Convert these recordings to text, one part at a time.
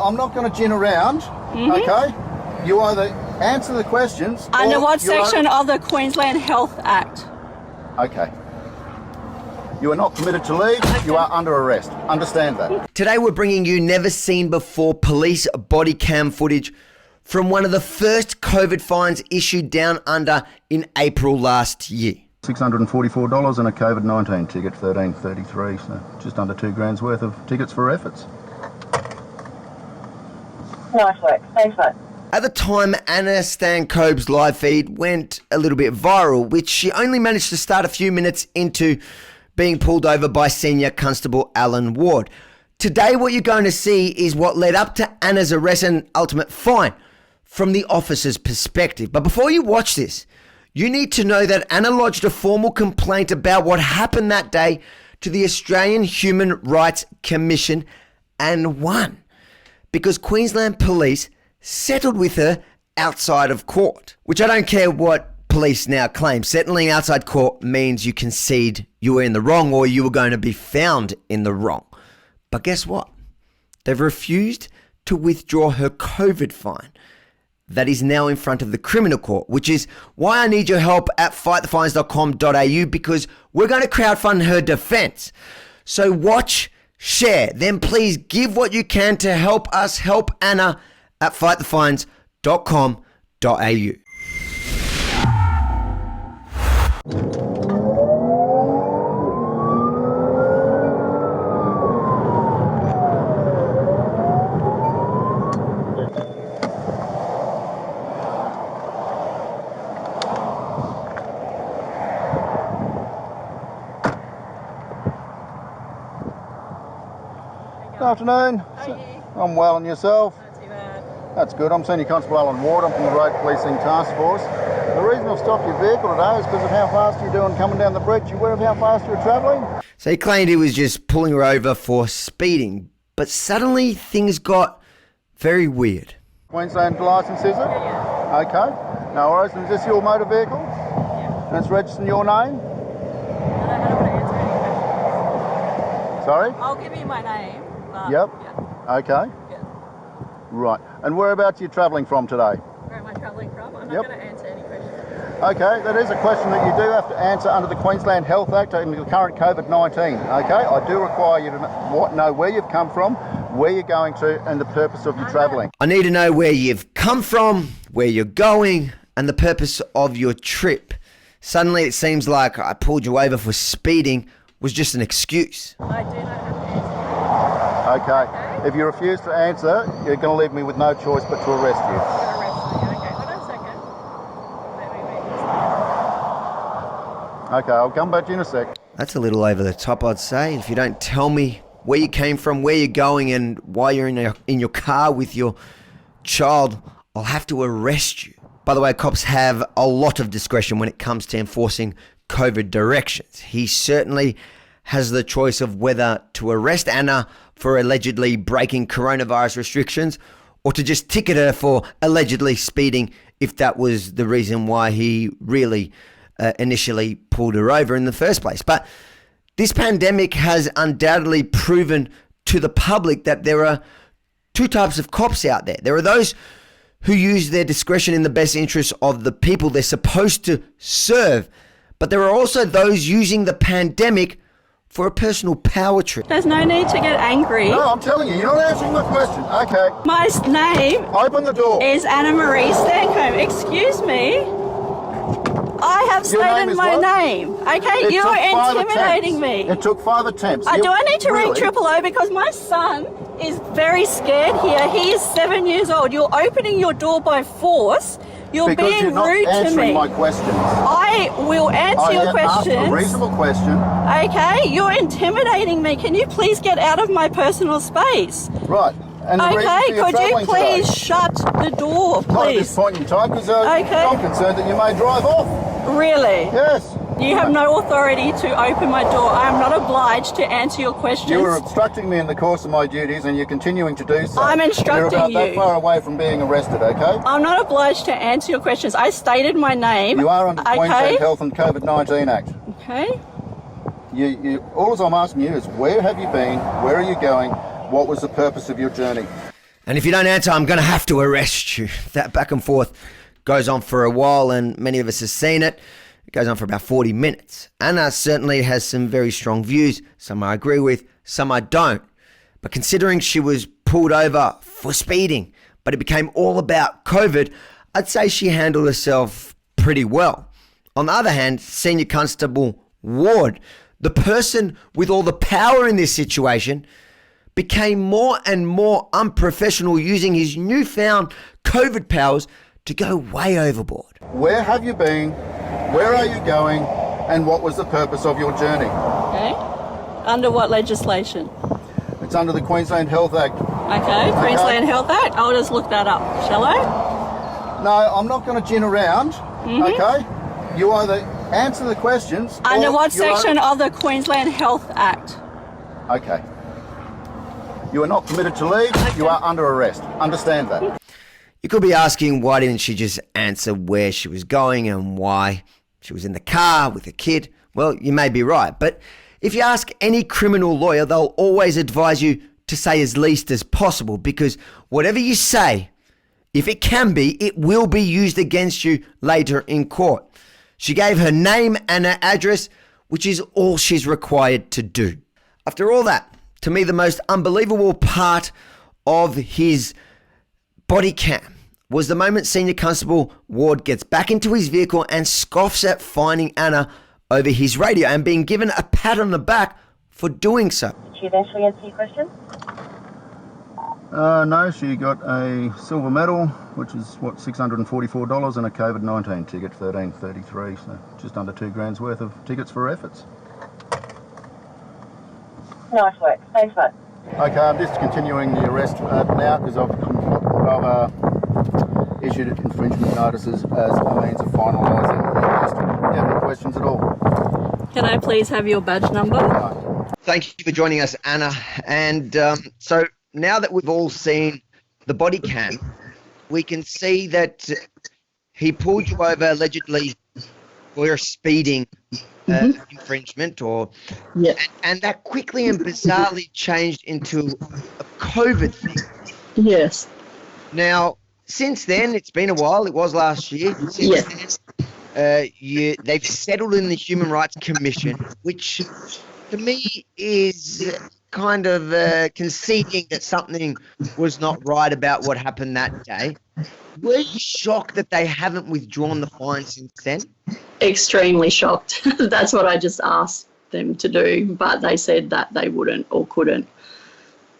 I'm not going to gin around, okay? You either answer the questions... Under what section of the Queensland Health Act? Okay. You are not permitted to leave. Okay. You are under arrest. Understand that. Today we're bringing you never seen before police body cam footage from one of the first COVID fines issued down under in April last year. $644 and a COVID-19 ticket, $13.33, so just under $2,000 worth of tickets for efforts. Nice work. Thanks, mate. At the time, Anna Stancobe's live feed went a little bit viral, which she only managed to start a few minutes into being pulled over by Senior Constable Alan Ward. Today, what you're going to see is what led up to Anna's arrest and ultimate fine from the officer's perspective. But before you watch this, you need to know that Anna lodged a formal complaint about what happened that day to the Australian Human Rights Commission and won, because Queensland Police settled with her outside of court, which I don't care what police now claim. Settling outside court means you concede you were in the wrong or you were going to be found in the wrong. But guess what? They've refused to withdraw her COVID fine that is now in front of the criminal court, which is why I need your help at fightthefines.com.au, because we're going to crowdfund her defense. So watch, share, then please give what you can to help us help Anna at fightthefines.com.au. Good afternoon. How are you? I'm well, and yourself? Not too bad. That's good. I'm Senior Constable Alan Ward. I'm from the Road Policing Task Force. The reason I've stopped your vehicle today is because of how fast you're doing coming down the bridge. You aware of how fast you're travelling? So he claimed he was just pulling her over for speeding, but suddenly things got very weird. Queensland licence, is it? Yeah. Okay. No worries. And is this your motor vehicle? Yeah. And it's registered in your name? I don't want to answer any questions. Sorry? I'll give you my name. But Yep. Yeah. Okay. Yeah. Right. And whereabouts are you travelling from today? Where am I travelling from? I'm Yep. not going to answer any questions. Okay, that is a question that you do have to answer under the Queensland Health Act and the current COVID-19. Okay, I do require you to know where you've come from, where you're going to, and the purpose of your travelling. I need to know where you've come from, where you're going, and the purpose of your trip. Suddenly it seems like I pulled you over for speeding was just an excuse. I do not have to answer. Okay, if you refuse to answer, you're going to leave me with no choice but to arrest you. You're going to arrest me. Okay, hold on a second. Wait. Okay, I'll come back to you in a sec. That's a little over the top, I'd say. If you don't tell me where you came from, where you're going, and why you're in your car with your child, I'll have to arrest you. By the way, cops have a lot of discretion when it comes to enforcing COVID directions. He certainly has the choice of whether to arrest Anna for allegedly breaking coronavirus restrictions or to just ticket her for allegedly speeding, if that was the reason why he really initially pulled her over in the first place. But this pandemic has undoubtedly proven to the public that there are two types of cops out there. There are those who use their discretion in the best interest of the people they're supposed to serve, but there are also those using the pandemic for a personal power trip. There's no need to get angry. No, I'm telling you, you're not answering my question. Okay. My name Open the door. is Anna Marie Stancombe. Excuse me. I have Your name stated is my what? name. Okay, It you're took 5 intimidating attempts. me. It took 5 attempts. Do I need to ring Really? Triple O because my son is very scared here. He is 7 years old. You're opening your door by force. You're Because being you're not rude to answering me. my questions. I will answer I your have asked questions. a reasonable question. Okay, you're intimidating me. Can you please get out of my personal space? Right. And the reason Okay, for your could you travelling please today? shut the door, Not at this please? point in time, because Okay. I'm concerned that you may drive off. Really? Yes. You have no authority to open my door. I am not obliged to answer your questions. You were obstructing me in the course of my duties, and you're continuing to do so. I'm instructing You're about that you. far away from being arrested, okay? I'm not obliged to answer your questions. I stated my name. You are under the Okay. Queensland Health and COVID-19 Act. Okay. All I'm asking you is, where have you been? Where are you going? What was the purpose of your journey? And if you don't answer, I'm going to have to arrest you. That back and forth goes on for a while, and many of us have seen it. It goes on for about 40 minutes. Anna certainly has some very strong views. Some I agree with, some I don't. But considering she was pulled over for speeding, but it became all about COVID, I'd say she handled herself pretty well. On the other hand, Senior Constable Ward, the person with all the power in this situation, became more and more unprofessional, using his newfound COVID powers to go way overboard. Where have you been? Where are you going? And what was the purpose of your journey? Okay. Under what legislation? It's under the Queensland Health Act. Okay, Queensland Health Act. I'll just look that up, shall I? No, I'm not going to gin around, okay? You either answer the questions... Under what section of the Queensland Health Act? Okay. You are not permitted to leave. Okay. You are under arrest. Understand that. You could be asking, why didn't she just answer where she was going and why she was in the car with a kid? Well, you may be right, but if you ask any criminal lawyer, they'll always advise you to say as least as possible, because whatever you say, if it can be, it will be used against you later in court. She gave her name and her address, which is all she's required to do. After all that, to me, the most unbelievable part of his body cam was the moment Senior Constable Ward gets back into his vehicle and scoffs at finding Anna over his radio and being given a pat on the back for doing so. Did she eventually answer your question? No, she got a silver medal, which is, what, $644, and a COVID-19 ticket, $13.33, so just under $2,000 worth of tickets for efforts. Nice work. Thanks, mate. Okay, I'm just continuing the arrest now because I've issued infringement notices as a means of finalising the arrest. Do you have any questions at all? Can I please have your badge number? No. Thank you for joining us, Anna. And so now that we've all seen the body cam, we can see that he pulled you over allegedly for a speeding infringement, and that quickly and bizarrely changed into a COVID thing. Yes. Now, since then, it's been a while. It was last year. Since then, they've settled in the Human Rights Commission, which to me is kind of conceding that something was not right about what happened that day. Were you shocked that they haven't withdrawn the fine since then? Extremely shocked. That's what I just asked them to do, but they said that they wouldn't or couldn't.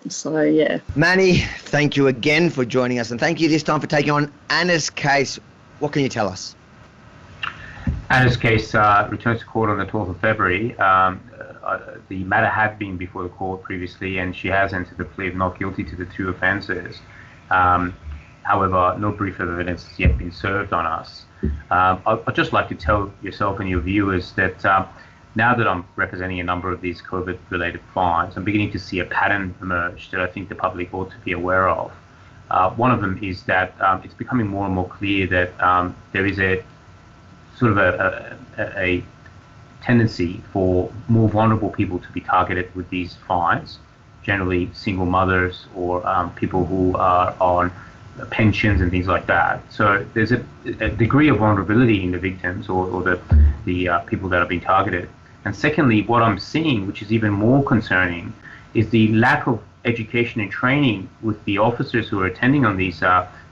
So, yeah. Manny, thank you again for joining us, and thank you this time for taking on Anna's case. What can you tell us? Anna's case returns to court on the 12th of February. The matter had been before the court previously, and she has entered the plea of not guilty to the two offences. However, no brief of evidence has yet been served on us. I'd just like to tell yourself and your viewers that now that I'm representing a number of these COVID-related fines, I'm beginning to see a pattern emerge that I think the public ought to be aware of. One of them is that it's becoming more and more clear that there is a sort of a tendency for more vulnerable people to be targeted with these fines, generally single mothers or people who are on pensions and things like that. So there's a degree of vulnerability in the victims or the people that are being targeted. And secondly, what I'm seeing, which is even more concerning, is the lack of education and training with the officers who are attending on these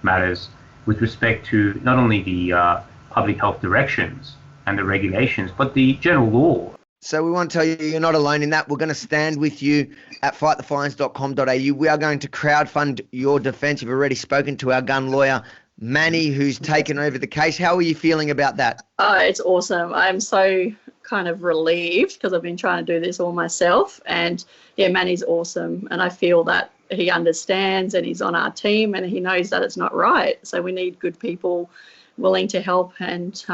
matters with respect to not only the public health directions and the regulations, but the general law. So we want to tell you you're not alone in that. We're going to stand with you at fightthefines.com.au. We are going to crowdfund your defence. You've already spoken to our gun lawyer, Manny, who's taken over the case. How are you feeling about that? It's awesome. I'm so kind of relieved because I've been trying to do this all myself. And, yeah, Manny's awesome. And I feel that he understands and he's on our team and he knows that it's not right. So we need good people willing to help and,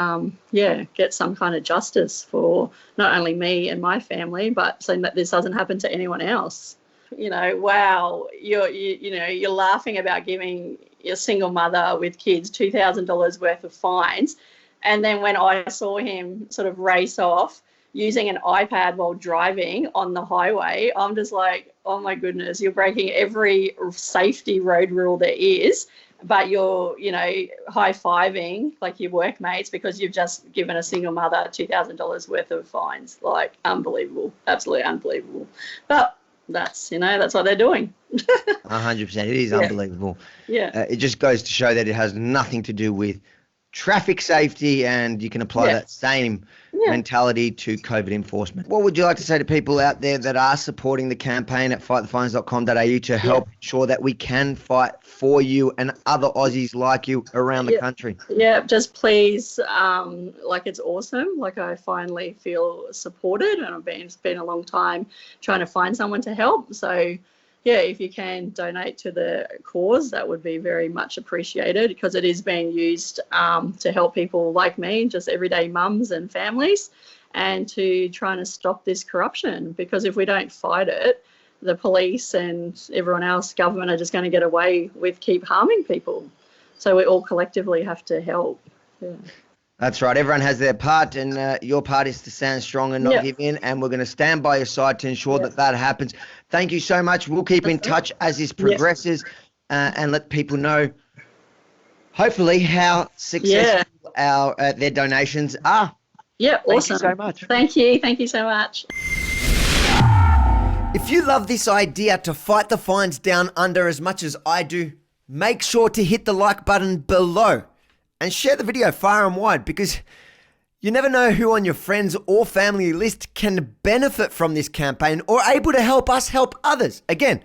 get some kind of justice for not only me and my family, but so that this doesn't happen to anyone else. You know, wow, you're laughing about giving your single mother with kids $2,000 worth of fines. And then when I saw him sort of race off using an iPad while driving on the highway, I'm just like, oh my goodness, you're breaking every safety road rule there is, but you're, high-fiving like your workmates because you've just given a single mother $2,000 worth of fines. Like, unbelievable, absolutely unbelievable. But that's what they're doing. 100%. It is unbelievable. Yeah. It just goes to show that it has nothing to do with traffic safety, and you can apply that same mentality to COVID enforcement. What would you like to say to people out there that are supporting the campaign at fightthefines.com.au to help ensure that we can fight for you and other Aussies like you around the country? Yeah, just please, it's awesome. Like, I finally feel supported, and it's been a long time trying to find someone to help. So, if you can donate to the cause, that would be very much appreciated, because it is being used to help people like me, just everyday mums and families, and to trying to stop this corruption. Because if we don't fight it, the police and everyone else, government, are just going to get away with keep harming people. So we all collectively have to help. Yeah. That's right. Everyone has their part, and your part is to stand strong and not give in, and we're going to stand by your side to ensure that happens. Thank you so much. We'll keep in touch as this progresses and let people know, hopefully, how successful their donations are. Yeah, awesome. Thank you so much. Thank you. Thank you so much. If you love this idea to fight the fines down under as much as I do, make sure to hit the like button below and share the video far and wide, because you never know who on your friends or family list can benefit from this campaign or able to help us help others. Again,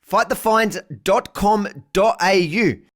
fightthefines.com.au.